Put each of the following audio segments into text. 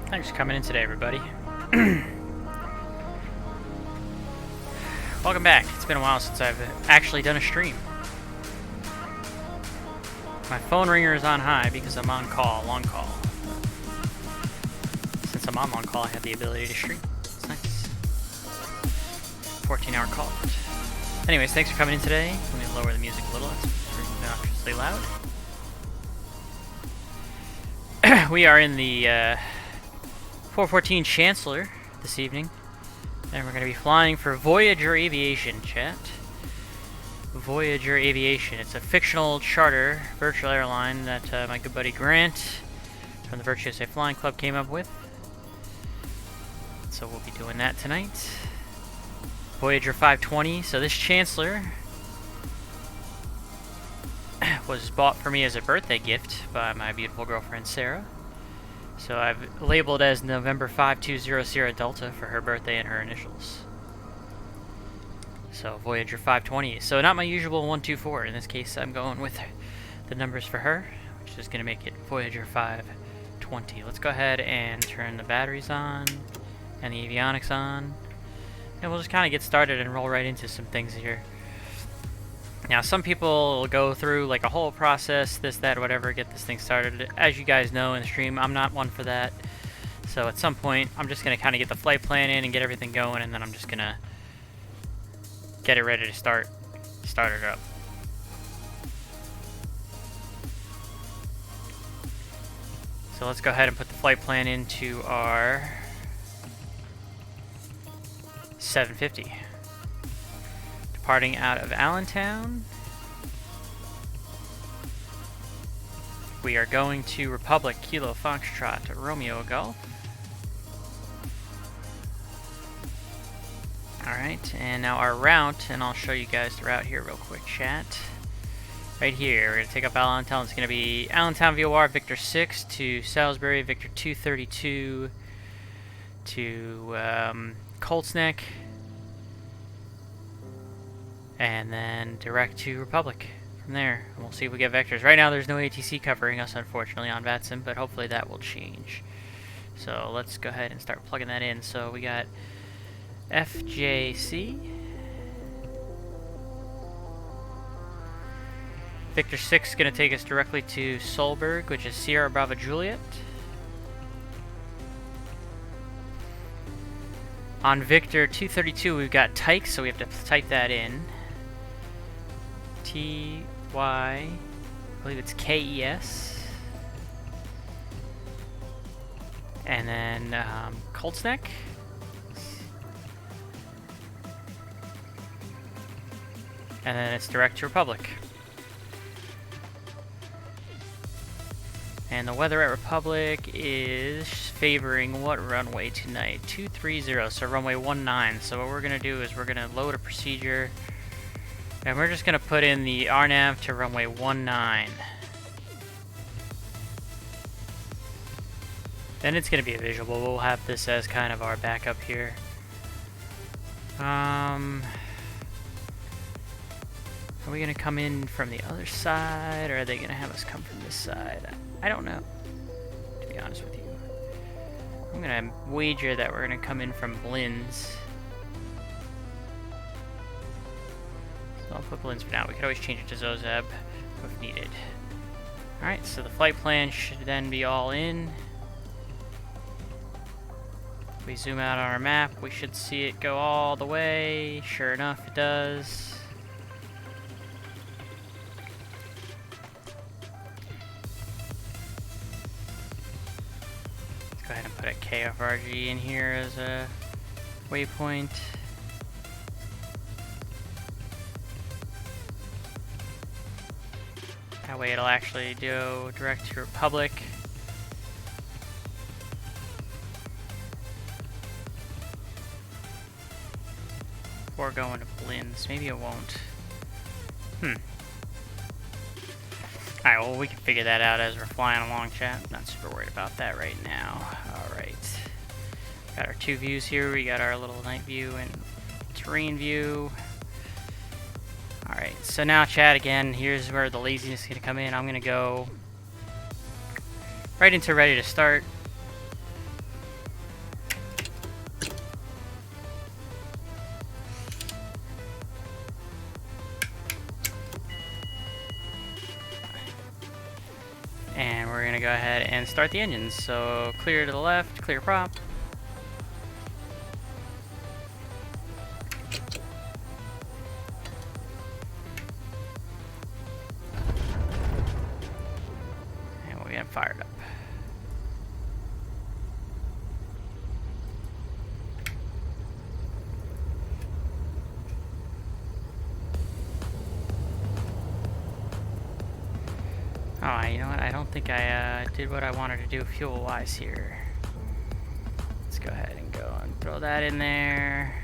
Thanks for coming in today, everybody. Welcome back. It's been a while since I've actually done a stream. My phone ringer is on high because I'm on call, long call. Since I'm on long call, I have the ability to stream. It's nice. 14-hour call. Anyways, thanks for coming in today. Let me lower the music a little. It's pretty obnoxiously loud. We are in the 414 Chancellor this evening, and we're going to be flying for Voyager Aviation, chat. Voyager Aviation. It's a fictional charter virtual airline that my good buddy Grant from the Virtuous USA Flying Club came up with. So we'll be doing that tonight. Voyager 520. So this Chancellor was bought for me as a birthday gift by my beautiful girlfriend Sarah. So I've labeled as November 5200 Sierra Delta for her birthday and her initials. So Voyager 520. So not my usual 124. In this case, I'm going with the numbers for her, which is going to make it Voyager 520. Let's go ahead and turn the batteries on and the avionics on, and we'll just kind of get started and roll right into some things here. Now, some people will go through like a whole process, this, that, whatever, get this thing started. As you guys know in the stream, I'm not one for that. So at some point, I'm just going to kind of get the flight plan in and get everything going, and then I'm just going to get it ready to start it up. So let's go ahead and put the flight plan into our 750. Departing out of Allentown, we are going to Republic Kilo Foxtrot Romeo Golf. Alright, and now our route, and I'll show you guys the route here real quick, chat. Right here, we're going to take up Allentown. It's going to be Allentown VOR Victor 6 to Salisbury Victor 232 to Colts Neck, and then direct to Republic from there. And we'll see if we get vectors. Right now there's no ATC covering us, unfortunately, on VATSIM, but hopefully that will change. So let's go ahead and start plugging that in. So we got FJC, Victor 6 is going to take us directly to Solberg, which is Sierra Bravo Juliet. On Victor 232 we've got Tyke, so we have to type that in. T-Y, I believe it's K-E-S. And then Colts Neck. And then it's direct to Republic. And the weather at Republic is favoring what runway tonight? 230, so runway 19. So what we're going to do is we're going to load a procedure, and we're just going to put in the RNAV to runway 19. Then it's going to be a visual. We'll have this as kind of our backup here. Are we going to come in from the other side, or are they going to have us come from this side? I don't know, to be honest with you. I'm going to wager that we're going to come in from Blinds. So I'll put Blinds for now. We could always change it to Zozeb if needed. Alright, so the flight plan should then be all in. If we zoom out on our map, we should see it go all the way. Sure enough, it does. Go ahead and put a KFRG in here as a waypoint. That way it'll actually go direct to Republic. Before going to Blinds. Maybe it won't. Alright, well, we can figure that out as we're flying along, chat. Not super worried about that right now. Alright. Got our two views here. We got our little night view and terrain view. Alright, so now, chat, again, here's where the laziness is going to come in. I'm going to go right into ready to start. we're gonna go ahead and start the engines. So clear to the left, clear prop. And we'll get fired up. Oh, you know what? I don't think I did what I wanted to do fuel-wise here. Let's go ahead and go and throw that in there.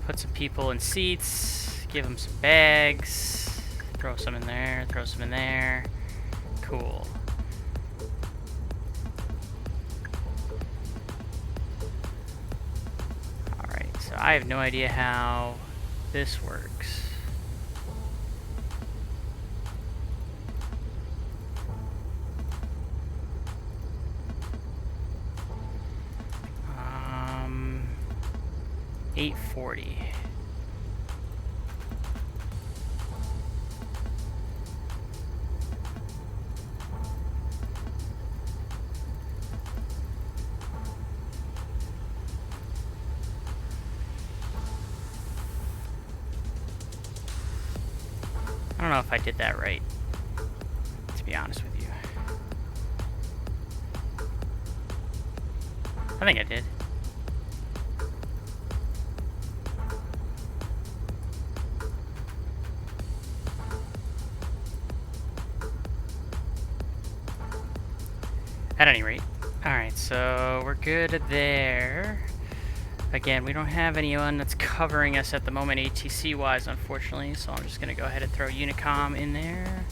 Put some people in seats. Give them some bags. Throw some in there. Throw some in there. Cool. Alright, so I have no idea how this works. Um, 840. I don't know if I did that right, to be honest with you. I think I did. At any rate. Alright, so we're good there. Again, we don't have anyone that's covering us at the moment ATC-wise, unfortunately, so I'm just going to go ahead and throw Unicom in there.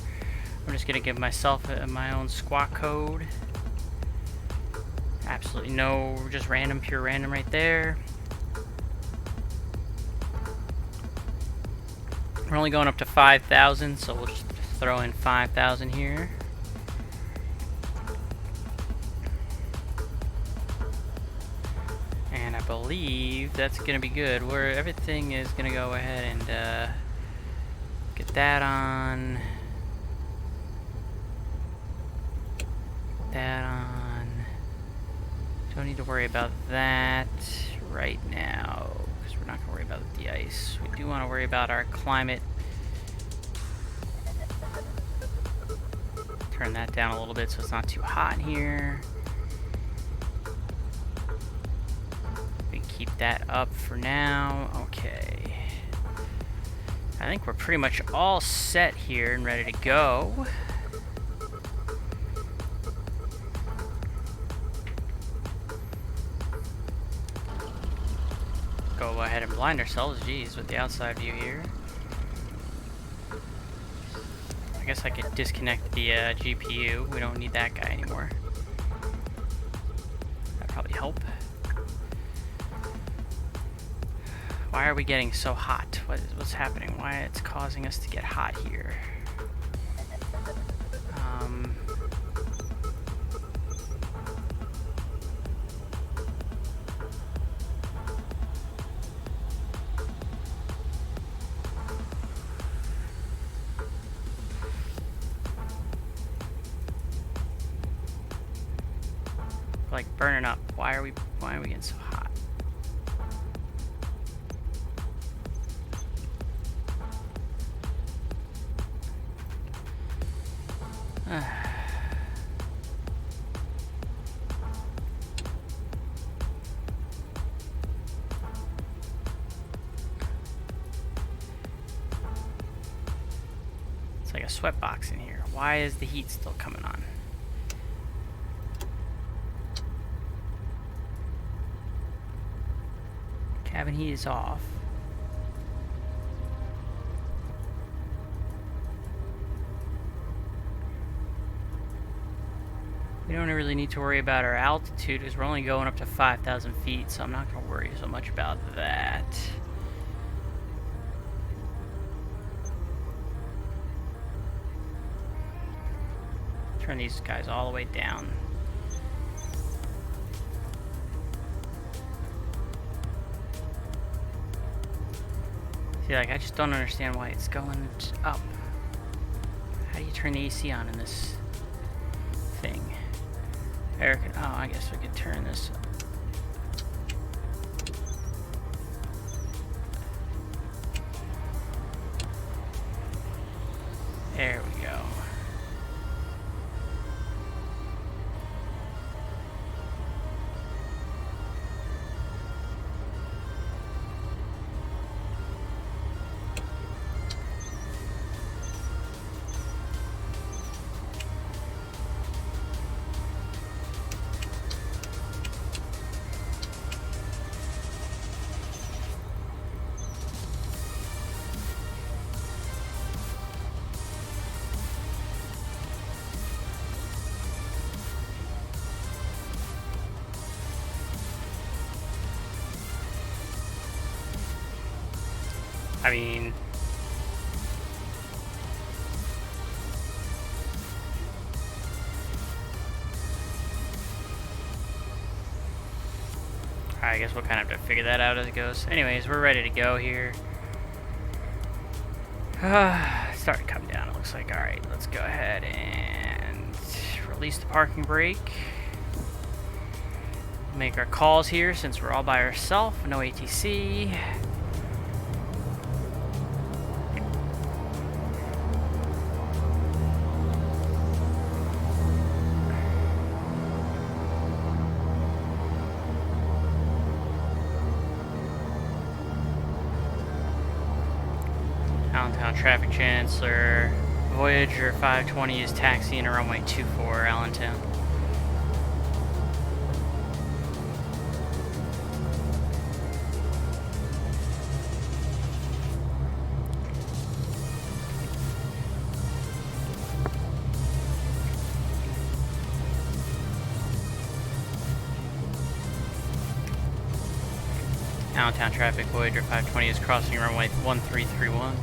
I'm just going to give myself my own squawk code. Absolutely no, just random, pure random right there. We're only going up to 5,000, so we'll just throw in 5,000 here. And I believe that's going to be good. Where everything is going to go ahead and get that on. That on. Don't need to worry about that right now, because we're not going to worry about the ice. We do want to worry about our climate. Turn that down a little bit so it's not too hot in here. We keep that up for now. Okay. I think we're pretty much all set here and ready to go. Go ahead and blind ourselves, geez, with the outside view here. I guess I could disconnect the GPU. We don't need that guy anymore. That'd probably help. Why are we getting so hot? What's happening? Why it's causing us to get hot here? Like burning up. Why are we getting so hot? It's like a sweat box in here. Why is the heat still coming on? Cabin heat is off. We don't really need to worry about our altitude because we're only going up to 5,000 feet, so I'm not going to worry so much about that. Turn these guys all the way down. See, like, I just don't understand why it's going up. How do you turn the AC on in this? anything. Eric, oh, I guess we could turn this. There we go. I mean, I guess we'll kind of have to figure that out as it goes. Anyways, we're ready to go here. Starting to come down, it looks like. Alright, let's go ahead and release the parking brake. Make our calls here since we're all by ourselves, no ATC. Allentown traffic, Chancellor. Voyager 520 is taxiing to runway 24, Allentown. Allentown traffic, Voyager 520 is crossing runway 1331.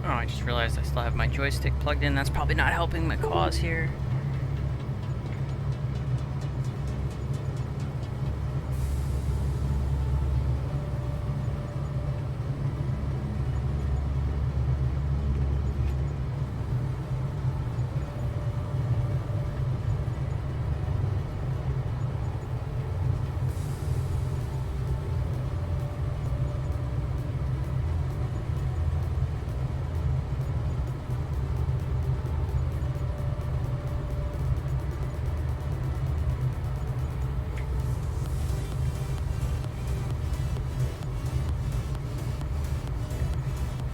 Oh, I just realized I still have my joystick plugged in. That's probably not helping my cause here.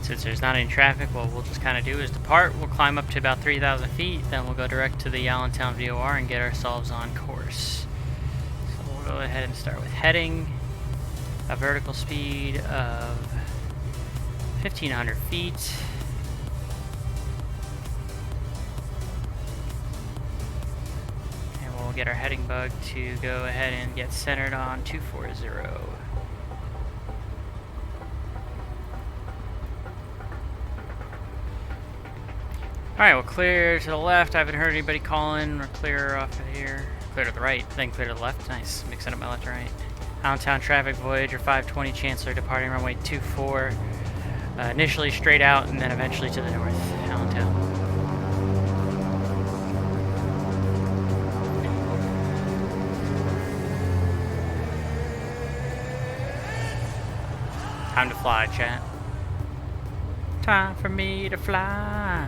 Since there's not any traffic, what we'll just kind of do is depart. We'll climb up to about 3,000 feet, then we'll go direct to the Allentown VOR and get ourselves on course. So we'll go ahead and start with heading. A vertical speed of 1,500 feet. And we'll get our heading bug to go ahead and get centered on 240. Alright, we'll clear to the left. I haven't heard anybody calling. We're clear off of here. Clear to the right, then clear to the left. Nice. Mixing up my left and right. Allentown traffic, Voyager 520, Chancellor, departing runway 24. Initially straight out and then eventually to the north. Allentown. Time to fly, chat. Time for me to fly.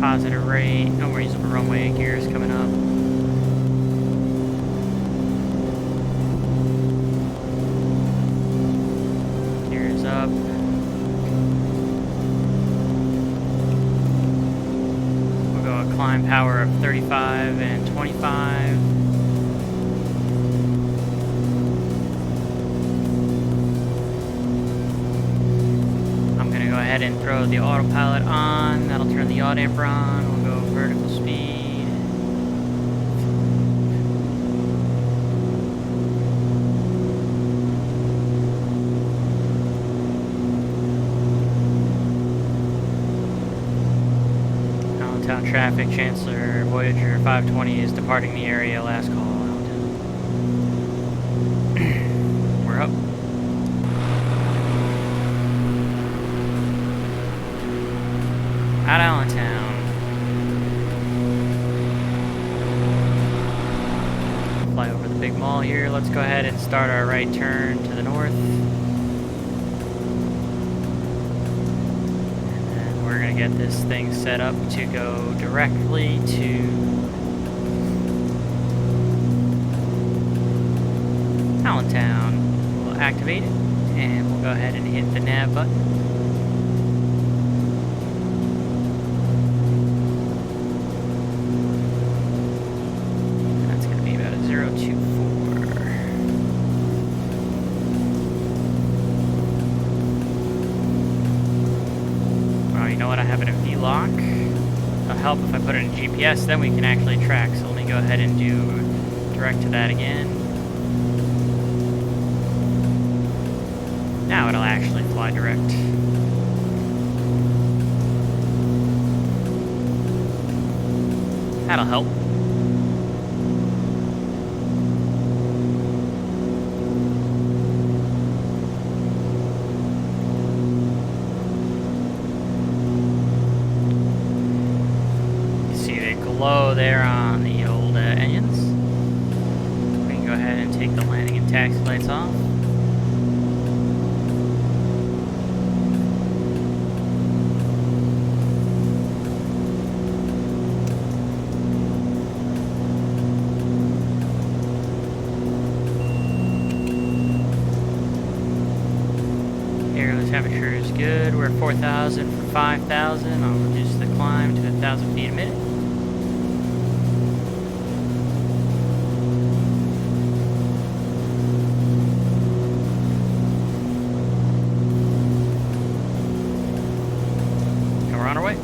Positive rate, no worries, the runway gears coming up. climb power of 35 and 25. I'm going to go ahead and throw the autopilot on. That'll turn the yaw damper on. We'll go vertical speed. Traffic, Chancellor, Voyager 520 is departing the area, last call. We're up. At Allentown. Fly over the big mall here. Let's go ahead and start our right turn to the north. We're going to get this thing set up to go directly to Allentown. We'll activate it and we'll go ahead and hit the nav button. That's going to be about a 024. You know what, I have it in V-lock. It'll help if I put it in GPS, then we can actually track. So let me go ahead and do direct to that again. Now it'll actually fly direct. That'll help. Low there on the old engines. We can go ahead and take the landing and taxi lights off. Air temperature is good. We're 4,000 for 5,000. I'll reduce the climb to 1,000 feet a minute. On our way.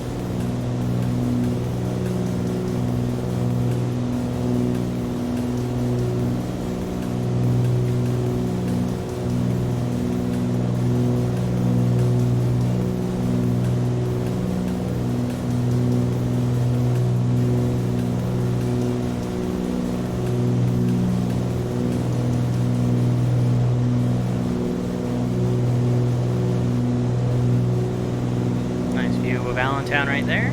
Allentown right there.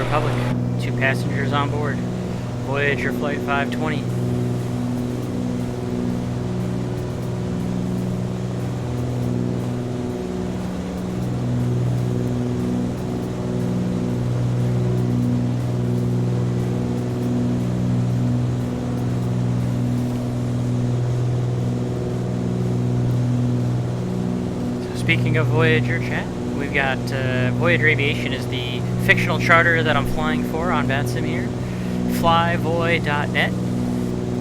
Republic. 2 passengers on board. Voyager Flight 520. So speaking of Voyager, chat, we've got Voyager Aviation is the fictional charter that I'm flying for on VATSIM here. Flyvoy.net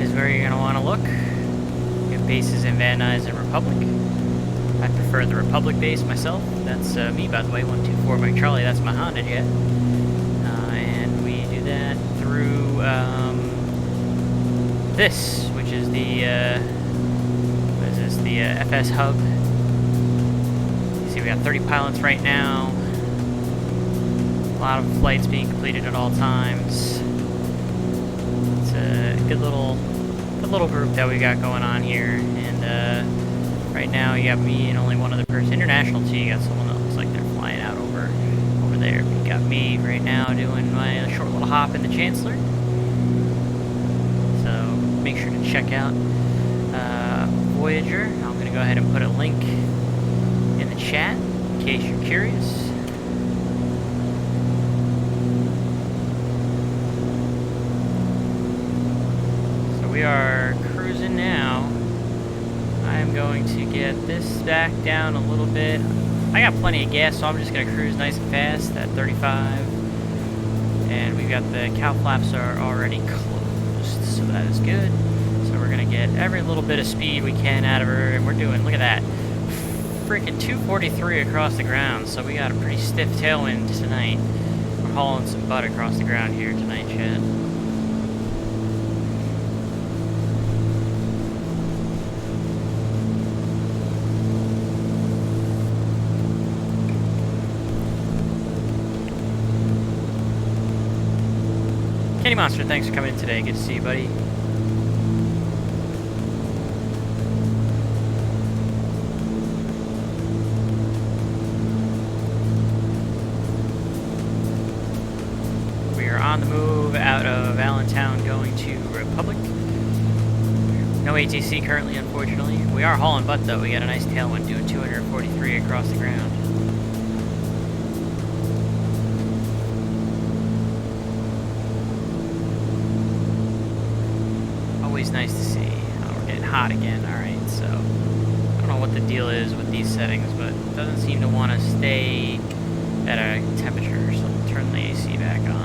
is where you're going to want to look. We have bases in Van Nuys and Republic. I prefer the Republic base myself. That's me, by the way, 124 Mike Charlie. That's my Honda jet. And we do that through this, which is the what is this? The FS hub. You see, we got 30 pilots right now. A lot of flights being completed at all times. It's a good little little group that we got going on here, and right now you got me and only one other person. International too, you got someone that looks like they're flying out over there. You got me right now doing my short little hop in the Chancellor. So make sure to check out Voyager. I'm going to go ahead and put a link in the chat in case you're curious. We are cruising now. I am going to get this back down a little bit. I got plenty of gas, so I'm just going to cruise nice and fast at 35. And we've got the cow flaps are already closed, so that is good. So we're going to get every little bit of speed we can out of her, and we're doing, look at that, freaking 243 across the ground. So we got a pretty stiff tailwind tonight. We're hauling some butt across the ground here tonight, Chad. Kenny Monster, thanks for coming in today. Good to see you, buddy. We are on the move out of Allentown going to Republic. No ATC currently, unfortunately. We are hauling butt, though. We got a nice tailwind doing 243 across the ground. Always nice to see. Oh, we're getting hot again. Alright, so I don't know what the deal is with these settings, but it doesn't seem to want to stay at a temperature, so I'll turn the AC back on.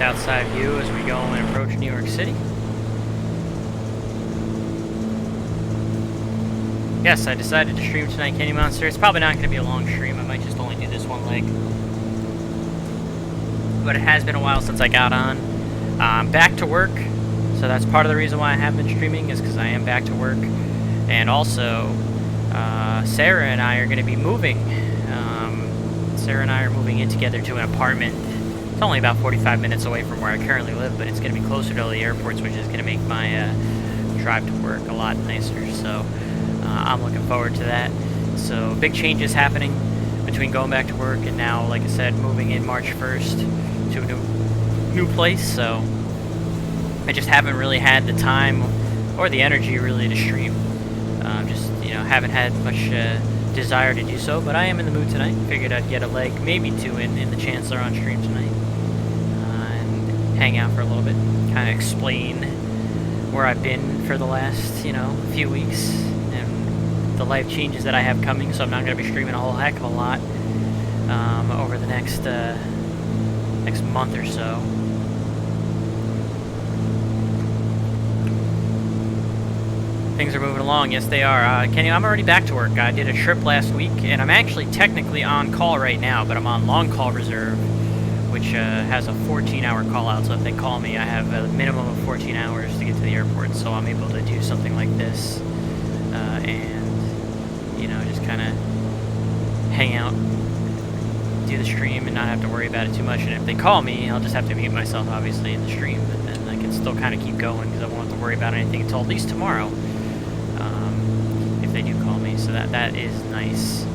Outside view as we go and approach New York City. Yes, I decided to stream tonight, Kenny Monster. It's probably not going to be a long stream. I might just only do this one leg. But it has been a while since I got on. I'm back to work, so that's part of the reason why I have been streaming, is because I am back to work. And also, Sarah and I are going to be moving. Sarah and I are moving in together to an apartment. It's only about 45 minutes away from where I currently live, but it's going to be closer to all the airports, which is going to make my drive to work a lot nicer. So I'm looking forward to that. So big changes happening between going back to work and now, like I said, moving in March 1st to a new place. So I just haven't really had the time or the energy really to stream. Just, you know, haven't had much desire to do so, but I am in the mood tonight. Figured I'd get a leg, maybe two, in the Chancellor on stream tonight. Hang out for a little bit, kind of explain where I've been for the last, you know, few weeks and the life changes that I have coming. So I'm not going to be streaming a whole heck of a lot over the next month or so. Things are moving along. Yes, they are. Kenny, I'm already back to work. I did a trip last week, and I'm actually technically on call right now, but I'm on long call reserve, which has a 14-hour call out. So if they call me, I have a minimum of 14 hours to get to the airport. So I'm able to do something like this, and you know, just kind of hang out, do the stream, and not have to worry about it too much. And if they call me, I'll just have to mute myself, obviously, in the stream. But then I can still kind of keep going because I won't have to worry about anything until at least tomorrow, if they do call me. So that is nice.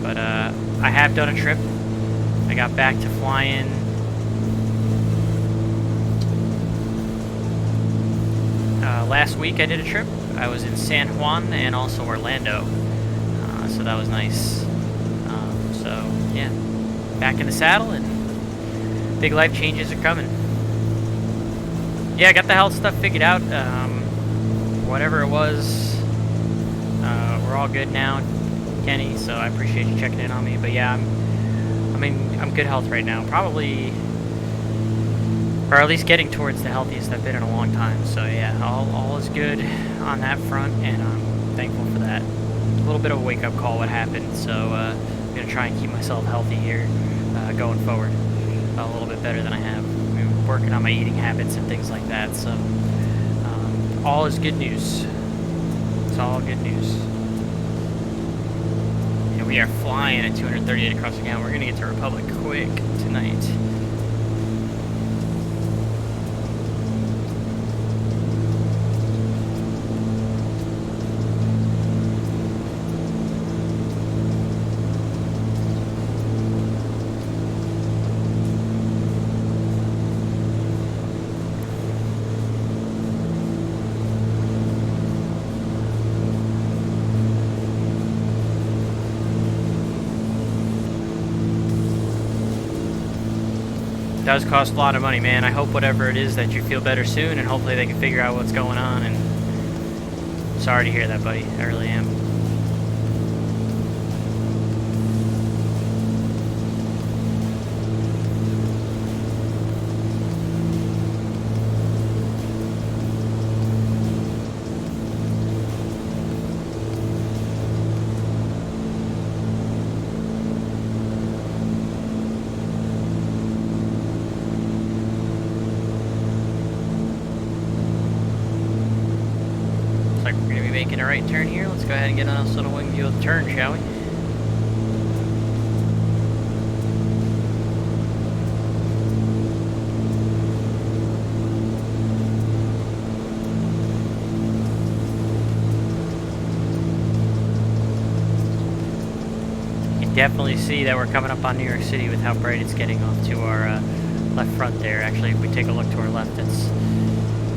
But I have done a trip. I got back to flying last week. I did a trip. I was in San Juan and also Orlando, so that was nice. So yeah, back in the saddle, and big life changes are coming. Yeah, I got the health stuff figured out. Whatever it was, we're all good now, Kenny, so I appreciate you checking in on me. But yeah, I'm good health right now, probably, or at least getting towards the healthiest I've been in a long time. So yeah, all is good on that front, and I'm thankful for that. A little bit of a wake-up call what happened, so I'm gonna try and keep myself healthy here. going forward a little bit better than I have. I'm working on my eating habits and things like that, so all is good news. It's all good news. And we are flying at 238 across the count. We're going to get to Republic quick tonight. It does cost a lot of money, man. I hope whatever it is that you feel better soon, and hopefully they can figure out what's going on. And sorry to hear that, buddy. I really am. Making a right turn here. Let's go ahead and get on a little wing view of the turn, shall we? You can definitely see that we're coming up on New York City with how bright it's getting off to our left front there. Actually, if we take a look to our left, it's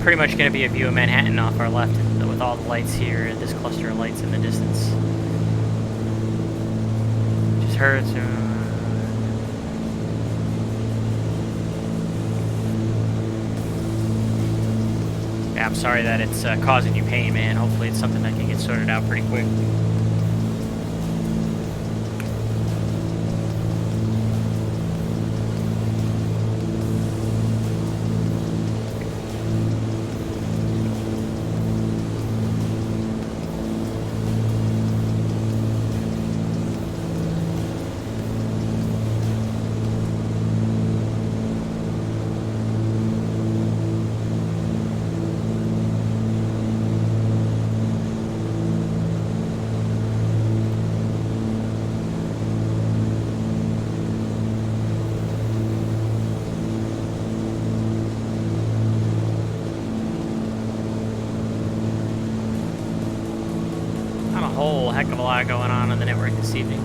pretty much going to be a view of Manhattan off our left with all the lights here, this cluster of lights in the distance. Just hurts. Yeah, I'm sorry that it's causing you pain, man. Hopefully it's something that can get sorted out pretty quick. Whole heck of a lot going on the network this evening.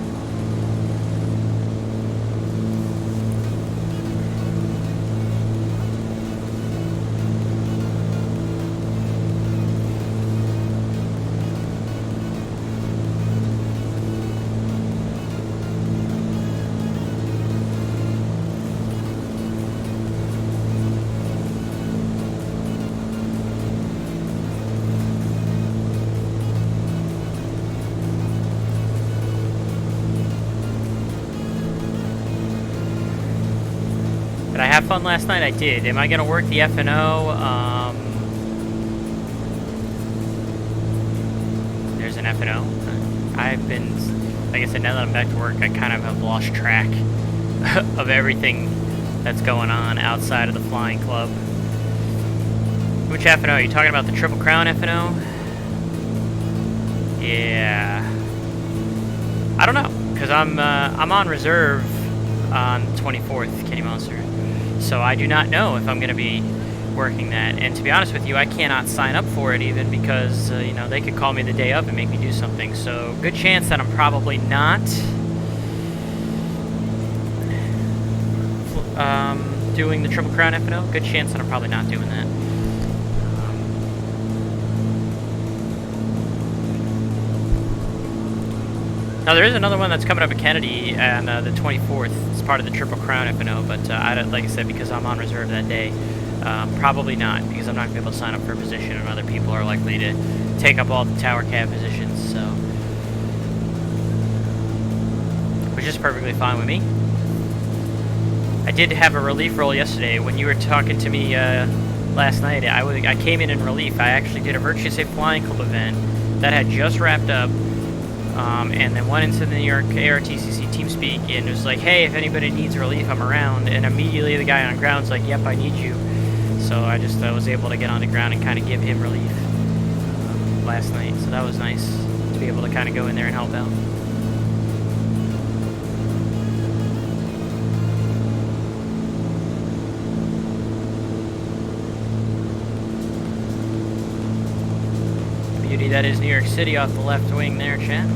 Did I have fun last night? I did. Am I going to work the F&O? There's an F&O. I've been, like I said, now that I'm back to work, I kind of have lost track of everything that's going on outside of the flying club. Which F&O? Are you talking about the Triple Crown F&O? Yeah. I don't know, because I'm on reserve on the 24th, Kenny Monster. So I do not know if I'm going to be working that. And to be honest with you, I cannot sign up for it even because, you know, they could call me the day of and make me do something. So good chance that I'm probably not doing the Triple Crown F&O. Good chance that I'm probably not doing that. Now there is another one that's coming up at Kennedy on the 24th. It's part of the Triple Crown F&O, but like I said, because I'm on reserve that day, probably not, because I'm not going to be able to sign up for a position, and other people are likely to take up all the tower cab positions, so, which is perfectly fine with me. I did have a relief roll yesterday. When you were talking to me last night, I came in relief. I actually did a Virtue Safe Flying Club event that had just wrapped up. and then went into the New York ARTCC TeamSpeak and was like, hey, if anybody needs relief, I'm around. And immediately the guy on ground's like, yep, I need you. So I just was able to get on the ground and kind of give him relief last night. So that was nice to be able to kind of go in there and help out. Beauty that is New York City off the left wing there, chat.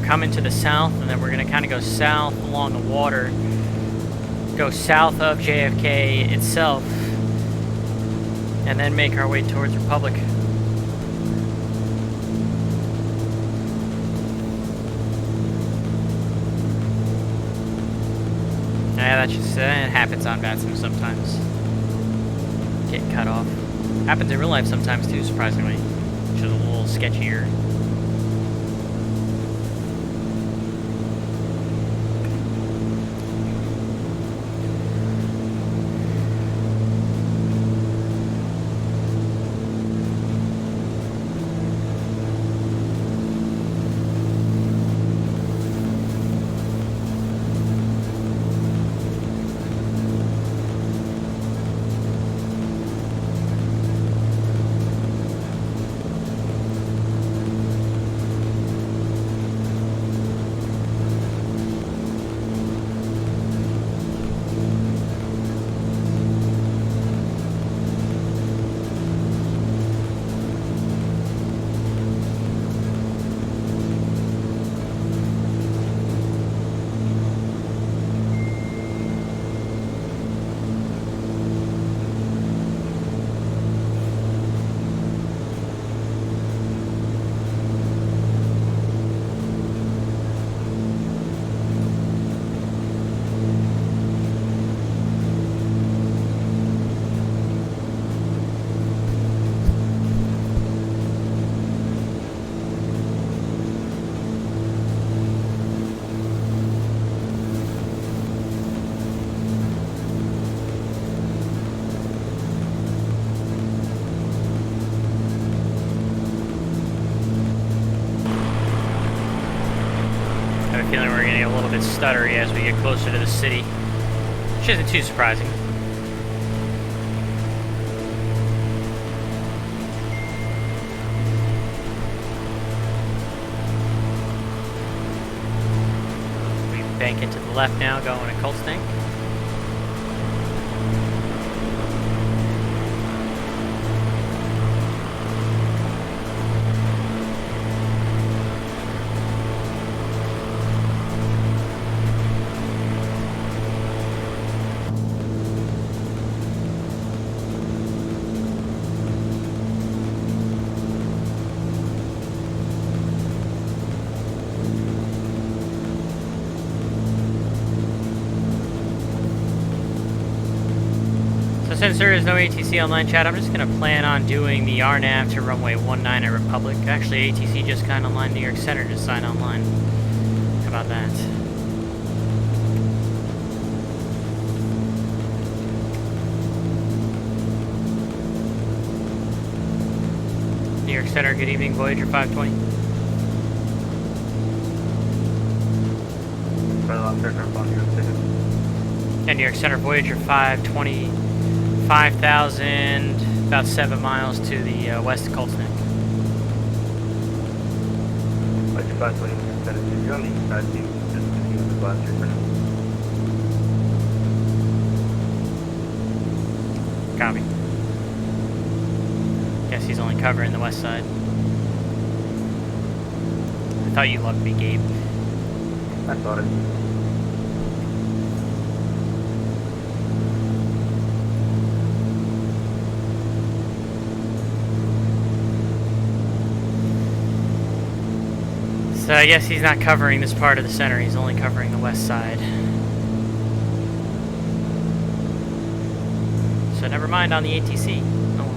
Coming to the south, and then we're going to kind of go south along the water, go south of JFK itself, and then make our way towards Republic. Yeah, that just it happens on VATSIM sometimes. Getting cut off. Happens in real life sometimes too, surprisingly, which is a little sketchier. Feeling we're getting a little bit stuttery as we get closer to the city, which isn't too surprising. We bank it to the left now, going to Colts Tank. Since there is no ATC online, chat, I'm just going to plan on doing the RNAV to runway 19 at Republic. Actually, ATC just got online. New York Center just signed online. How about that? New York Center, good evening. Voyager 520. And New York Center, Voyager 520. 5,000, about 7 miles to the west of Colts Neck. Copy. Guess he's only covering the west side. I thought you loved me, Gabe. I thought it. So I guess he's not covering this part of the center, he's only covering the west side. So never mind on the ATC. Oh.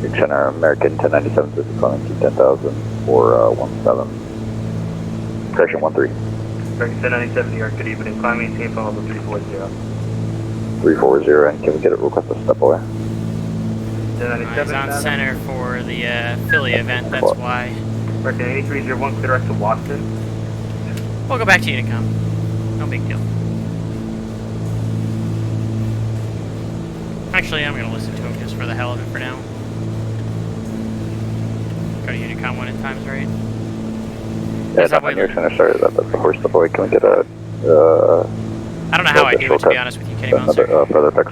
Big Center, American 1097, calling to 10,000 for 17. Section 13. American 1097 New York, good evening. Climb maintain follow the 340. 340, and can we get a request to step away? 1097. He's on center for the Philly event, that's why. American 8301, clear direct to Watson. We'll go back to Unicom. No big deal. Actually, I'm going to listen to him just for the hell of it for now. Go to Unicom when it time's right. Yeah, no, when you're finished, sorry, that's before step away. Can we get a... I don't know how I do it, to be honest with you, Kenny Monster. Further fix.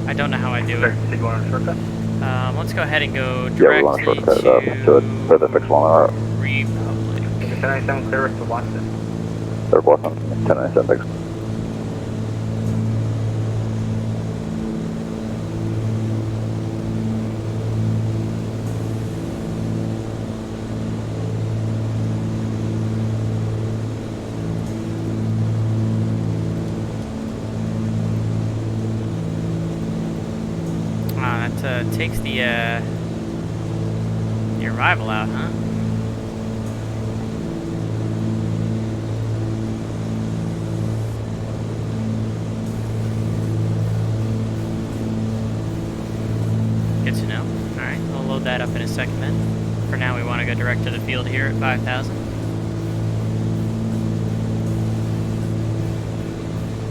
I don't know how I do it. Did you want a shortcut? Let's go ahead and go Yeah, we want a directly shortcut to it. Further fix along our Republic. 1097, clear direct to Watson. third Boston, 1097 fix. That takes the arrival out, huh? Good to know. Alright, we'll load that up in a second then. For now, we want to go direct to the field here at 5,000.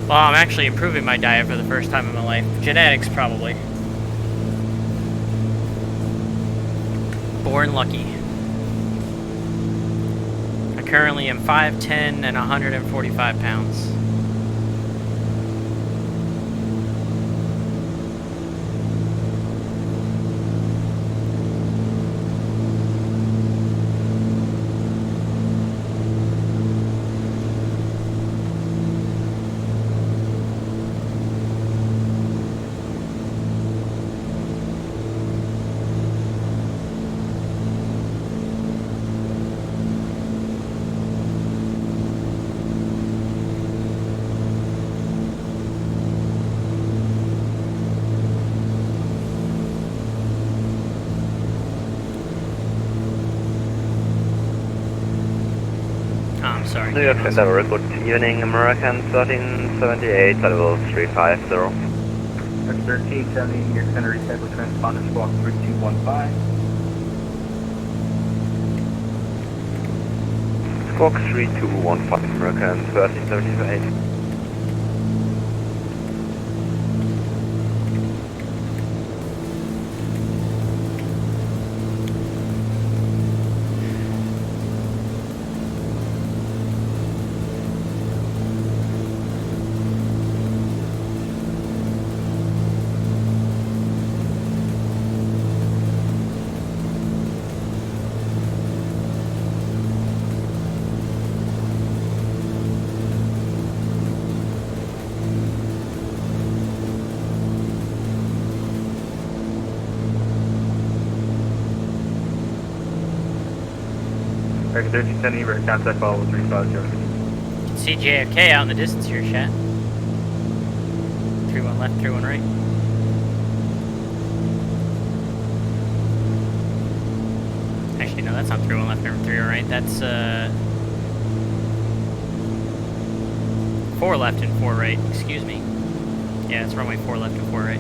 Well, I'm actually improving my diet for the first time in my life. Genetics, probably. Born lucky. I currently am 5'10" and 145 pounds. Sorry. New York Center, good evening, American 1378, level 350. 1370, New York Center, establish transponder squawk 3215. Squawk 3215, American 1378. American 1370, ready contact follow 350. You can see JFK out in the distance here, chat. 3-1 left, 3-1 right. Actually, no, that's not 3-1 left, 3-1 right. That's 4 left and 4 right. Excuse me. Yeah, it's runway 4 left and 4 right.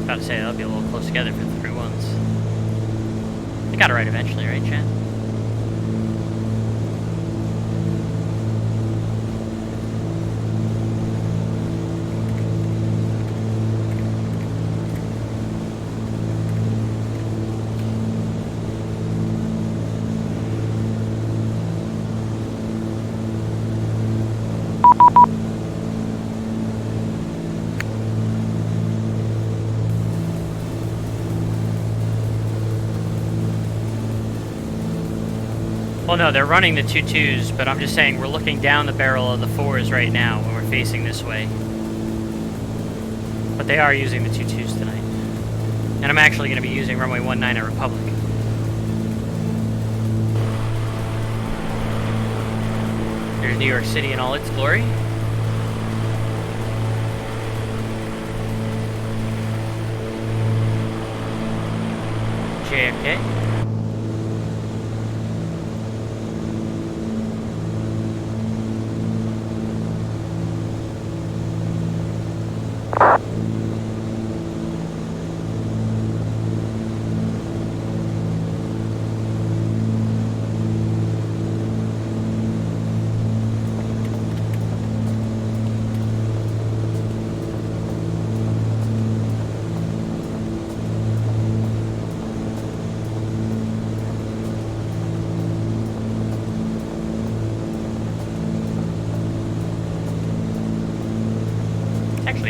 About to say that'll be a little close together for the 3-1s. They got it right eventually, right, chat? Well, no, they're running the 2-2s, but I'm just saying we're looking down the barrel of the 4s right now when we're facing this way. But they are using the 2-2s tonight. And I'm actually going to be using runway 19 at Republic. There's New York City in all its glory. JFK.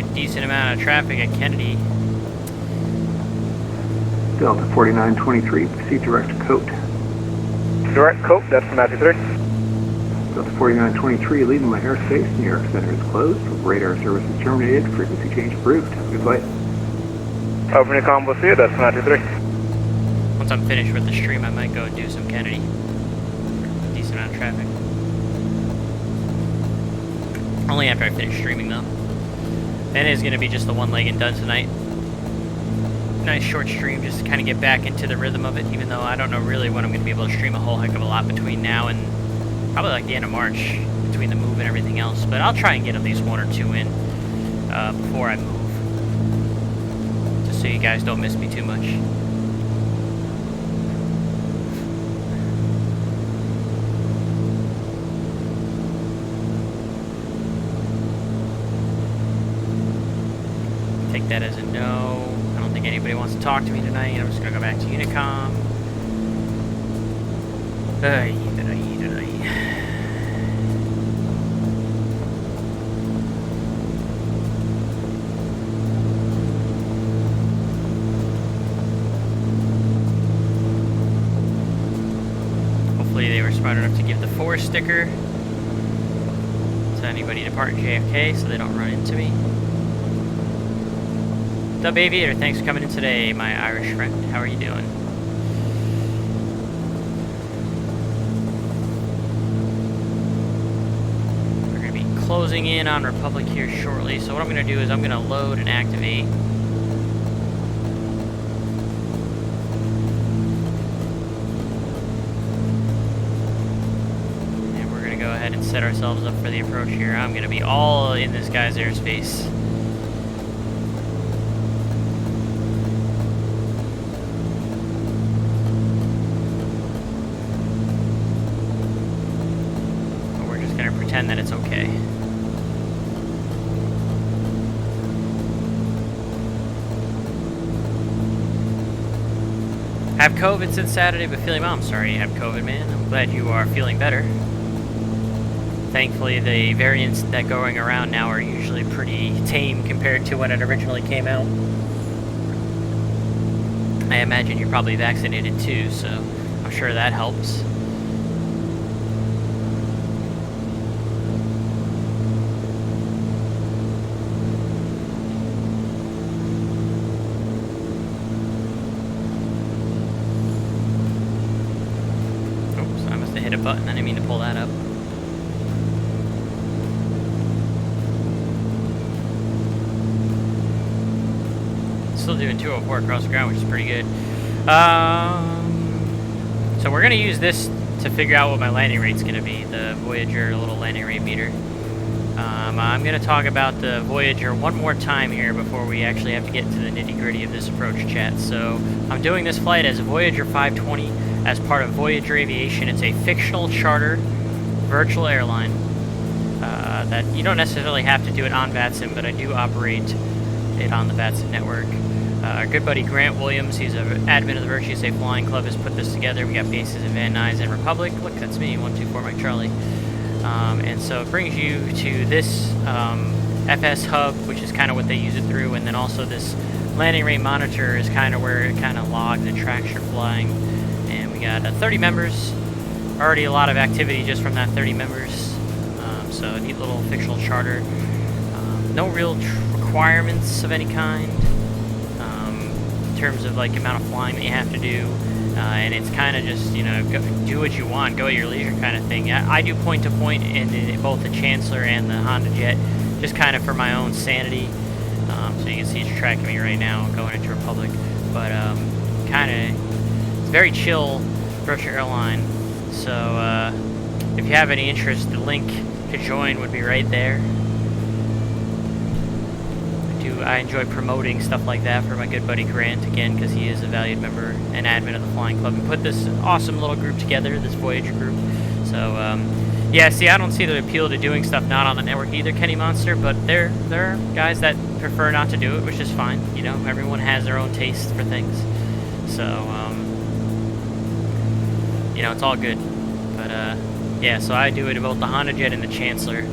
a decent amount of traffic at Kennedy. Delta 4923, proceed direct to Cote. Direct Cope, that's Matthew 3. Delta 4923, Lima airspace, New York Center is closed. Radar service is terminated. Frequency change approved. Have a good flight. Open your combo C, that's Matthew 3. Once I'm finished with the stream, I might go and do some Kennedy. Decent amount of traffic. Only after I finish streaming, though. Then it's going to be just the one leg and done tonight. Nice short stream, just to kind of get back into the rhythm of it, even though I don't know really when I'm going to be able to stream a whole heck of a lot between now and probably like the end of March, between the move and everything else. But I'll try and get at least 1 or 2 in before I move, just so you guys don't miss me too much. Take that as a no. I don't think anybody wants to talk to me tonight. I'm just going to go back to Unicom. Hopefully they were smart enough to give the 4 sticker to anybody departing JFK so they don't run into me. Dub Aviator, thanks for coming in today, my Irish friend. How are you doing? We're going to be closing in on Republic here shortly, so what I'm going to do is I'm going to load and activate. And we're going to go ahead and set ourselves up for the approach here. I'm going to be all in this guy's airspace. Pretend that it's okay. Have COVID since Saturday, but feeling well. I'm sorry you have COVID, man. I'm glad you are feeling better. Thankfully, the variants that going around now are usually pretty tame compared to when it originally came out. I imagine you're probably vaccinated too, so I'm sure that helps. Hit a button, I didn't mean to pull that up. Still doing 204 across the ground, which is pretty good. So we're going to use this to figure out what my landing rate's going to be, the Voyager little landing rate meter. I'm going to talk about the Voyager one more time here before we actually have to get into the nitty-gritty of this approach, chat. So I'm doing this flight as a Voyager 520 as part of Voyager Aviation. It's a fictional charter virtual airline that you don't necessarily have to do it on VATSIM, but I do operate it on the VATSIM network. Our good buddy Grant Williams, he's an admin of the Virtue Safe Flying Club, has put this together. We got bases in Van Nuys and Republic. Look, that's me, 124 Mike Charlie. And so it brings you to this FS hub, which is kind of what they use it through, and then also this landing rate monitor is kind of where it kind of logs and tracks your flying. And we got 30 members, already a lot of activity just from that 30 members. So a neat little fictional charter. No real requirements of any kind in terms of like amount of flying that you have to do. And it's kind of just, you know, do what you want, go at your leisure kind of thing. I do point-to-point in both the Chancellor and the Honda Jet, just kind of for my own sanity. So you can see it's tracking me right now going into Republic. But kind of, it's very chill virtual airline. So if you have any interest, the link to join would be right there. I enjoy promoting stuff like that for my good buddy Grant, again, because he is a valued member and admin of the Flying Club, and put this awesome little group together, this Voyager group. So, yeah, see, I don't see the appeal to doing stuff not on the network either, Kenny Monster, but there are guys that prefer not to do it, which is fine. You know, everyone has their own taste for things. So, you know, it's all good. But, yeah, so I do it in both the Honda Jet and the Chancellor.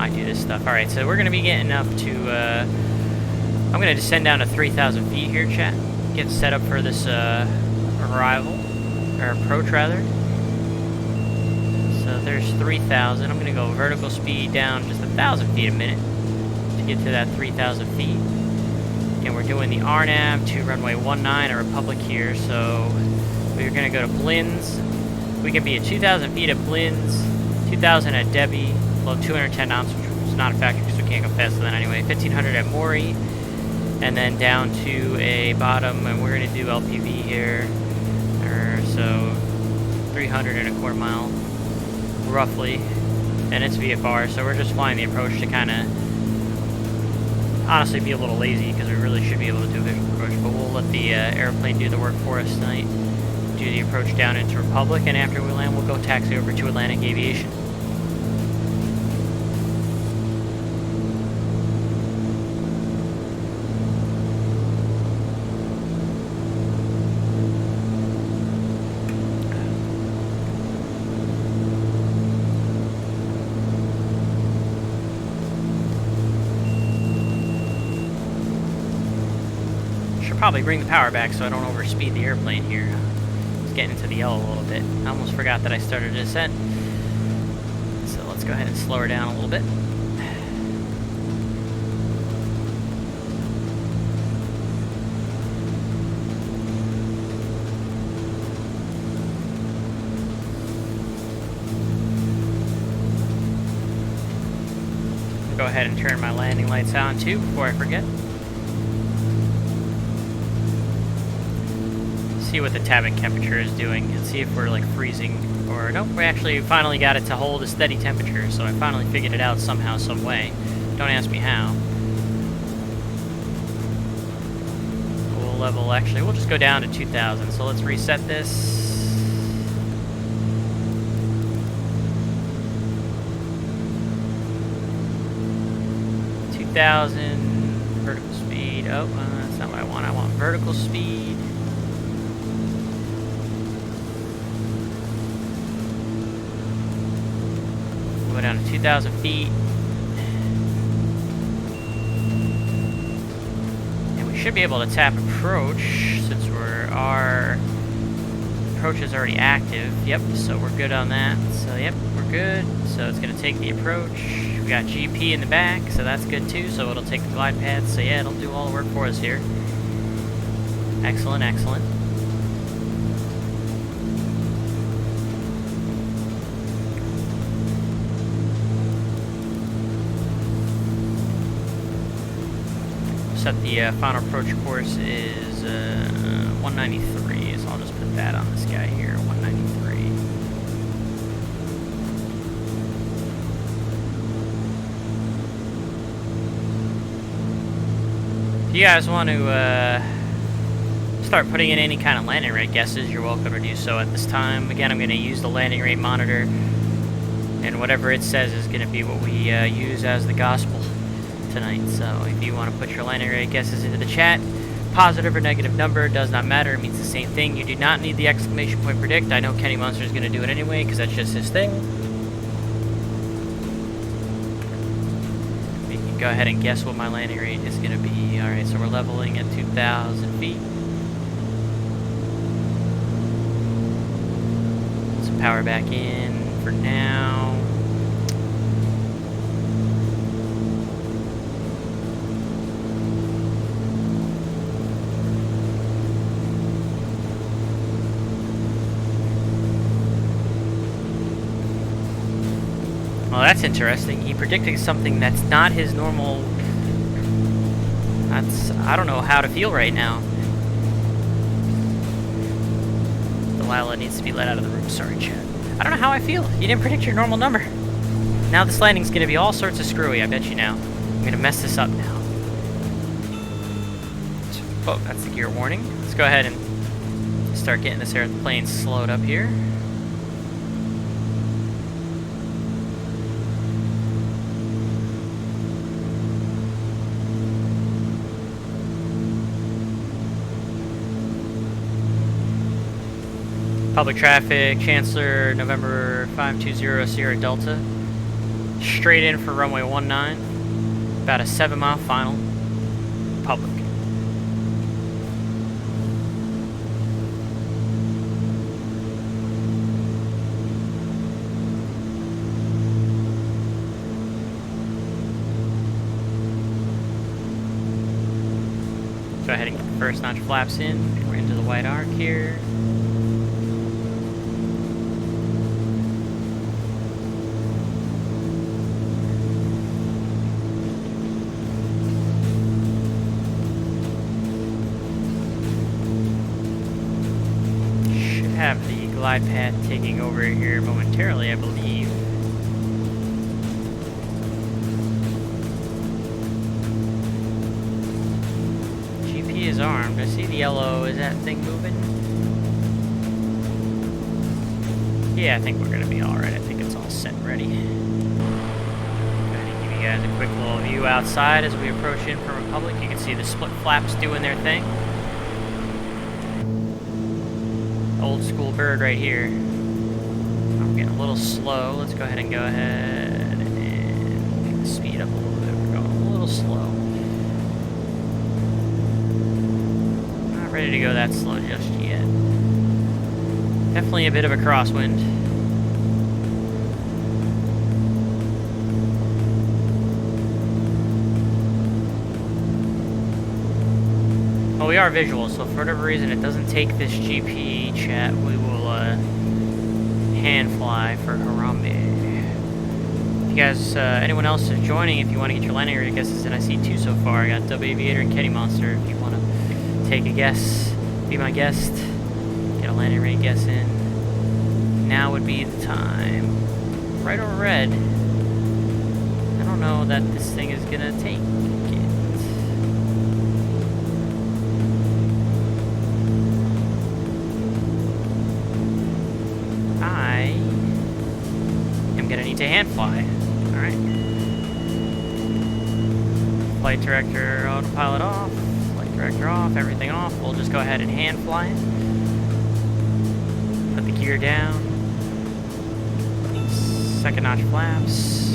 I do this stuff. Alright, so we're going to be getting up to, I'm going to descend down to 3,000 feet here, chat. Get set up for this arrival, or approach rather. So there's 3,000. I'm going to go vertical speed down just 1,000 feet a minute to get to that 3,000 feet. And we're doing the RNAV to runway 19 or Republic here, so we're going to go to Blins. We can be at 2,000 feet at Blins, 2,000 at Debbie, below 210 knots, which is not a factor because we can't go faster than anyway, 1,500 at Maury, and then down to a bottom, and we're going to do LPV here, or so 325 mile, roughly, and it's VFR, so we're just flying the approach to kind of honestly be a little lazy because we really should be able to do a visual approach, but we'll let the airplane do the work for us tonight. Do the approach down into Republic, and after we land, we'll go taxi over to Atlantic Aviation. Probably bring the power back so I don't overspeed the airplane here. It's getting into the yellow a little bit. I almost forgot that I started a descent. So let's go ahead and slow her down a little bit. Go ahead and turn my landing lights on too before I forget. See what the tabbing temperature is doing and see if we're like freezing or nope, we actually finally got it to hold a steady temperature, so I finally figured it out somehow, some way. Don't ask me how. We'll level, actually we'll just go down to 2,000, so let's reset this. Vertical speed. Oh, that's not what I want. I want vertical speed. Go down to 2,000 feet. And we should be able to tap approach since our approach is already active. Yep, so we're good on that. So yep, we're good. So it's going to take the approach. We got GP in the back, so that's good too. So it'll take the glide path. So yeah, it'll do all the work for us here. Excellent, excellent. Set the final approach course is 193, so I'll just put that on this guy here, 193. If you guys want to start putting in any kind of landing rate guesses, you're welcome to do so at this time. Again, I'm going to use the landing rate monitor, and whatever it says is going to be what we use as the gospel tonight. So if you want to put your landing rate guesses into the chat, positive or negative number, does not matter, it means the same thing. You do not need the exclamation point predict. I know Kenny Munster is going to do it anyway because that's just his thing. You can go ahead and guess what my landing rate is going to be. Alright, so we're leveling at 2,000 feet. Put some power back in for now. Well, that's interesting. He predicted something that's not his normal. I don't know how to feel right now. Delilah needs to be let out of the room. Sorry, Chad. I don't know how I feel. You didn't predict your normal number. Now this landing's gonna be all sorts of screwy, I bet you now. I'm gonna mess this up now. Oh, that's the gear warning. Let's go ahead and start getting this airplane slowed up here. Public traffic, Chancellor, November 520 Sierra Delta. straight in for runway 19. About a 7-mile final. Public. Go ahead and get the first notch flaps in. We're into the white arc here. Should have the glide path taking over here momentarily, I believe. Is armed. I see the yellow. Is that thing moving? Yeah, I think we're gonna be alright. I think it's all set and ready. Go ahead and give you guys a quick little view outside as we approach in from Republic. You can see the split flaps doing their thing. Old school bird right here. I'm getting a little slow. Let's go ahead and pick the speed up a little bit. We're going a little slow. Ready to go that slow just yet. Definitely a bit of a crosswind. Well, we are visual, so for whatever reason it doesn't take this GP chat, we will hand fly for Harambe. If you guys, anyone else is joining, if you want to get your landing area guesses, and I see 2 so far. I got Dub Aviator and Kenny Monster. If you want to take a guess, be my guest, get a landing rate guess in. Now would be the time. Right or red? I don't know that this thing is gonna take it. I am gonna need to hand fly. Alright. Flight director, autopilot off. Director off, everything off. We'll just go ahead and hand fly it. Put the gear down. Second notch flaps.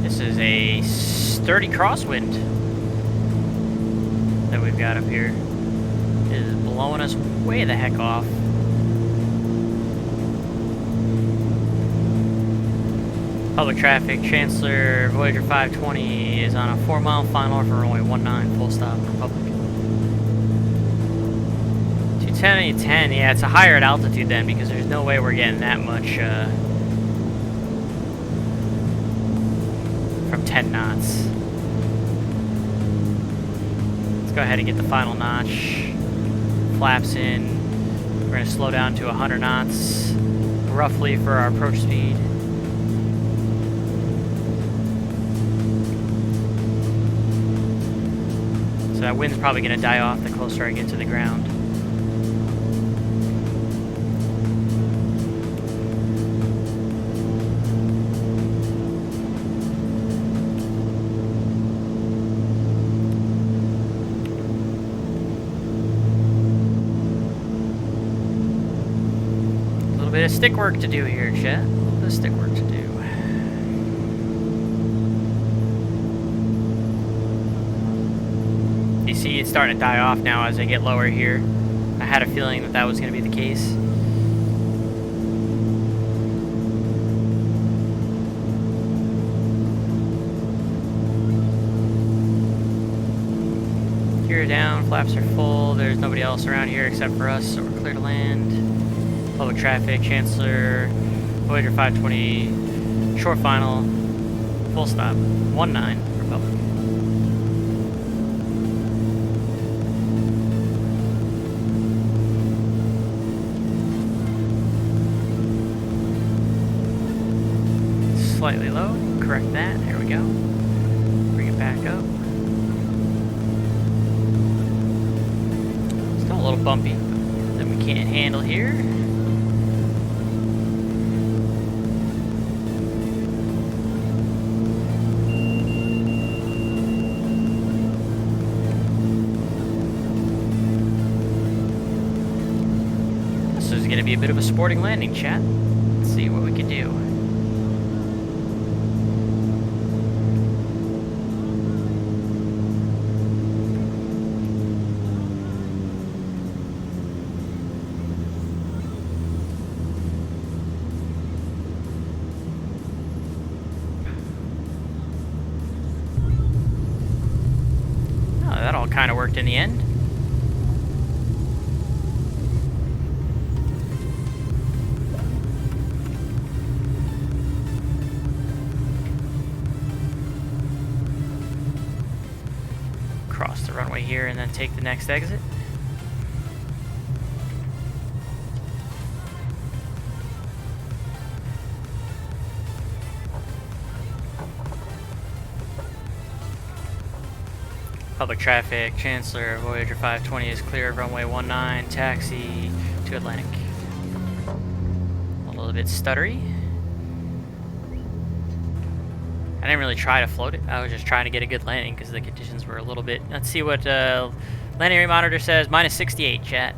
This is a sturdy crosswind that we've got up here. It is blowing us way the heck off. Public traffic, Chancellor, Voyager 520 is on a 4-mile final for runway 19, full stop, Republic. 210, 10, yeah, it's a higher at altitude then because there's no way we're getting that much from 10 knots. Go ahead and get the final notch. Flaps in. We're going to slow down to 100 knots roughly for our approach speed. So that wind's probably going to die off the closer I get to the ground. Bit of stick work to do here, chat. A little bit of stick work to do. You see it's starting to die off now as I get lower here. I had a feeling that that was going to be the case. Gear down, flaps are full. There's nobody else around here except for us, so we're clear to land. Public traffic, Chancellor, Voyager 520, short final, full stop, 19, Republic. Slightly low, correct that, there we go. Bring it back up. Still a little bumpy that we can't handle here. to be a bit of a sporting landing, chat. Let's see what we can do. Oh, that all kind of worked in the end. Cross the runway here and then take the next exit. Public traffic, Chancellor, Voyager 520 is clear of runway 19, taxi to Atlantic. A little bit stuttery. I didn't really try to float it. I was just trying to get a good landing because the conditions were a little bit... Let's see what landing rate monitor says. Minus 68, chat.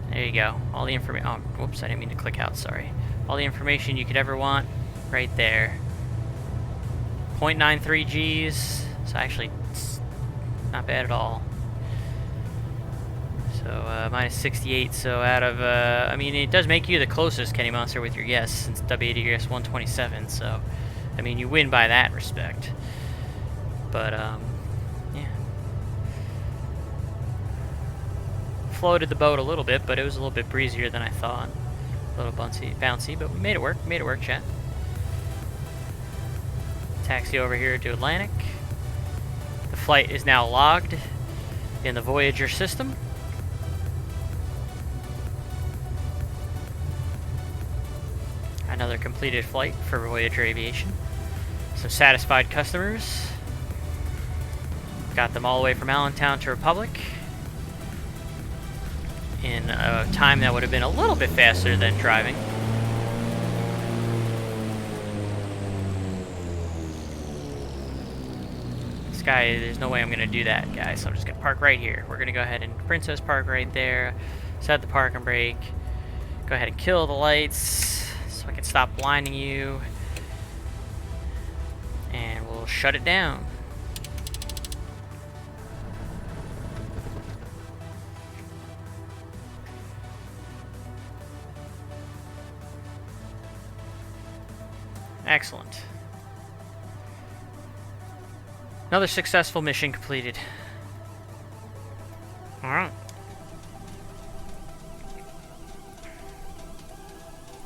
There you go. All the information... Oh, whoops, I didn't mean to click out, sorry. All the information you could ever want right there. 0.93 Gs. So actually, it's not bad at all. So, minus 68, so out of, I mean, it does make you the closest Kenny Monster with your yes, since W80S127, so, I mean, you win by that respect. But, yeah. Floated the boat a little bit, but it was a little bit breezier than I thought. A little bouncy, but we made it work, chat. Taxi over here to Atlantic. The flight is now logged in the Voyager system. Another completed flight for Voyager Aviation. Some satisfied customers. Got them all the way from Allentown to Republic in a time that would have been a little bit faster than driving. This guy, there's no way I'm going to do that, guys, so I'm just going to park right here. We're going to go ahead and Princess Park right there, set the park and brake, go ahead and kill the lights so I can stop blinding you, and we'll shut it down. Excellent. Another successful mission completed. Alright.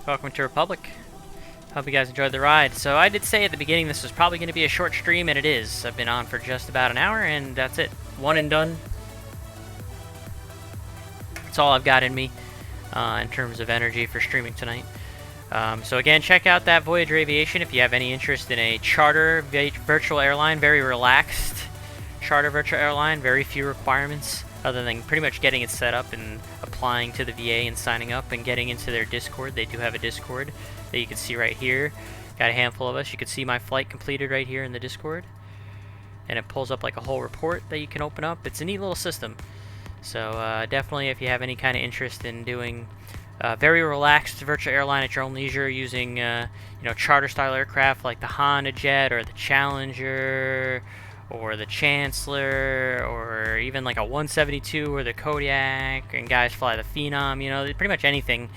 Welcome to Republic. Hope you guys enjoyed the ride. So I did say at the beginning this was probably going to be a short stream, and it is. I've been on for just about an hour, and that's it. One and done. That's all I've got in me in terms of energy for streaming tonight. So again, check out that Voyager Aviation if you have any interest in a charter virtual airline. Very relaxed charter virtual airline, very few requirements other than pretty much getting it set up and applying to the VA and signing up and getting into their Discord. They do have a Discord that you can see right here. Got a handful of us. You can see my flight completed right here in the Discord, and it pulls up like a whole report that you can open up. It's a neat little system. So definitely, if you have any kind of interest in doing very relaxed virtual airline at your own leisure using charter style aircraft like the Honda Jet or the Challenger or the Chancellor or even like a 172 or the Kodiak, and guys fly the Phenom, pretty much anything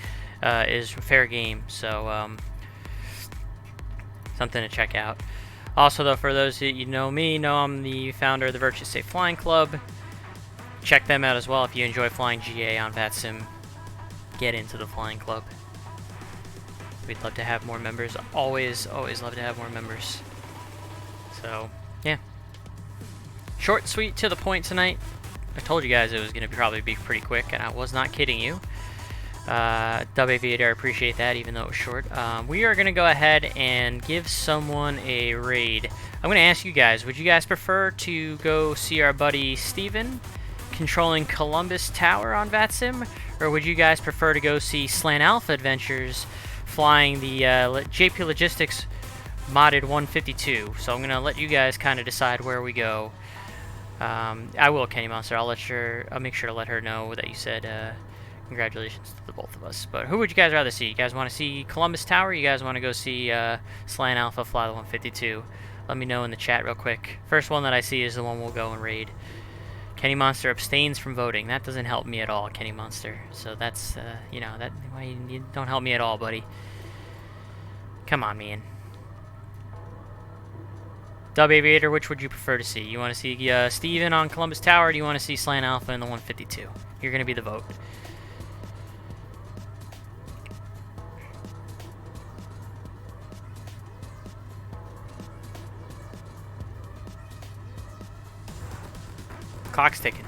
is fair game. So something to check out. Also though, for those that know me, I'm the founder of the Virtuous Safe Flying Club. Check them out as well if you enjoy flying GA on VATSIM. Get into the flying club. We'd love to have more members. Always love to have more members. So, yeah. Short, sweet, to the point tonight. I told you guys it was going to probably be pretty quick, and I was not kidding you. Aviator, I appreciate that, even though it was short. We are going to go ahead and give someone a raid. I'm going to ask you guys, would you guys prefer to go see our buddy Steven controlling Columbus Tower on VATSIM? Or would you guys prefer to go see Slant Alpha Adventures flying the JP Logistics modded 152? So I'm going to let you guys kind of decide where we go. I will, Kenny Monster. I'll make sure to let her know that you said Congratulations to the both of us. But who would you guys rather see? You guys want to see Columbus Tower? Or you guys want to go see Slant Alpha fly the 152? Let me know in the chat real quick. First one that I see is the one we'll go and raid. Kenny Monster abstains from voting. That doesn't help me at all, Kenny Monster. So that's, you know, that you don't help me at all, buddy. Come on, man. Dub Aviator, which would you prefer to see? You want to see Steven on Columbus Tower, or do you want to see Slant Alpha in the 152? You're going to be the vote. Clock's ticking.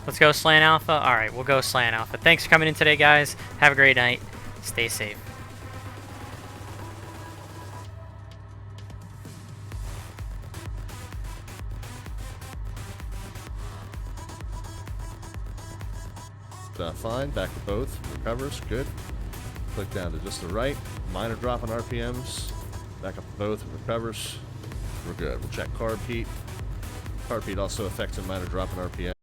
Let's go Slant Alpha. Alright, we'll go Slant Alpha. Thanks for coming in today, guys. Have a great night. Stay safe. Fine, back to both, recovers, good. Click down to just the right, minor drop on RPMs, back up to both, recovers, we're good. We'll check carb heat. Carb heat also affects a minor drop in RPM.